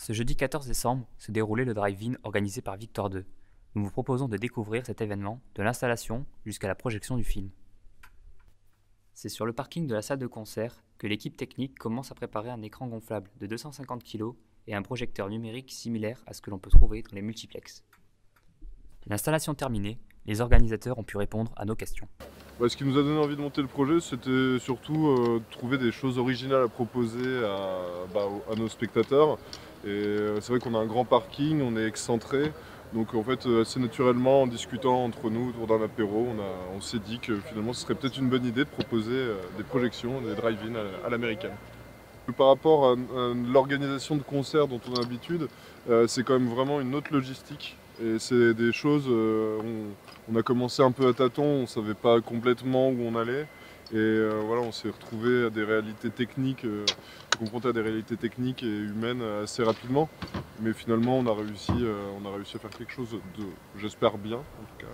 Ce jeudi 14 décembre se déroulait le drive-in organisé par Victor 2. Nous vous proposons de découvrir cet événement, de l'installation jusqu'à la projection du film. C'est sur le parking de la salle de concert que l'équipe technique commence à préparer un écran gonflable de 250 kg et un projecteur numérique similaire à ce que l'on peut trouver dans les multiplexes. L'installation terminée, les organisateurs ont pu répondre à nos questions. Ce qui nous a donné envie de monter le projet, c'était surtout de trouver des choses originales à proposer à nos spectateurs. Et c'est vrai qu'on a un grand parking, on est excentré. Donc en fait, assez naturellement, en discutant entre nous autour d'un apéro, on s'est dit que finalement ce serait peut-être une bonne idée de proposer des projections, des drive-in à l'américaine. Par rapport à l'organisation de concerts dont on a l'habitude, c'est quand même vraiment une autre logistique. Et c'est des choses, on a commencé un peu à tâtons, on ne savait pas complètement où on allait. Et voilà, on s'est retrouvé à des réalités techniques, confronté à des réalités techniques et humaines assez rapidement. Mais finalement, on a réussi à faire quelque chose de, j'espère bien, en tout cas.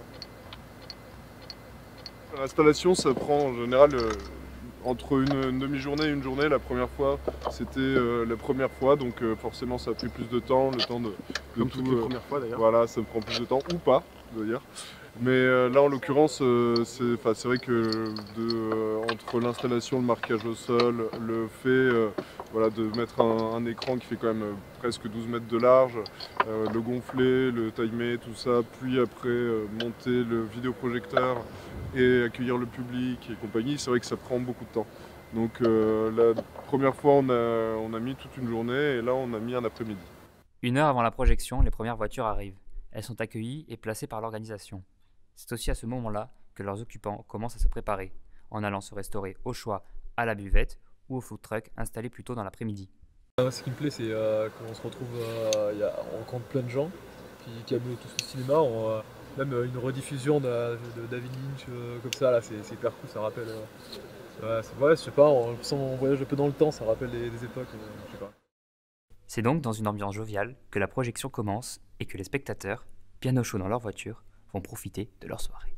L'installation, ça prend en général entre une demi-journée et une journée. La première fois, c'était la première fois, donc forcément ça a pris plus de temps, le temps de Comme tout. toutes les premières fois d'ailleurs. Voilà, ça prend plus de temps, ou pas, d'ailleurs. Mais là, en l'occurrence, c'est vrai que entre l'installation, le marquage au sol, le fait voilà, de mettre un écran qui fait quand même presque 12 mètres de large, le gonfler, le timer, tout ça, puis après monter le vidéoprojecteur et accueillir le public et compagnie, c'est vrai que ça prend beaucoup de temps. Donc la première fois, on a mis toute une journée et là, on a mis un après-midi. 1 heure avant la projection, les premières voitures arrivent. Elles sont accueillies et placées par l'organisation. C'est aussi à ce moment-là que leurs occupants commencent à se préparer, en allant se restaurer au choix à la buvette ou au food truck installé plus tôt dans l'après-midi. Ce qui me plaît, c'est qu'on se retrouve, on rencontre plein de gens qui aiment tout ce cinéma. Même une rediffusion de David Lynch comme ça, là, c'est hyper cool, ça rappelle. Ouais, je sais pas, on voyage un peu dans le temps, ça rappelle des époques, je sais pas. C'est donc dans une ambiance joviale que la projection commence et que les spectateurs, bien au chaud dans leur voiture, vont profiter de leur soirée.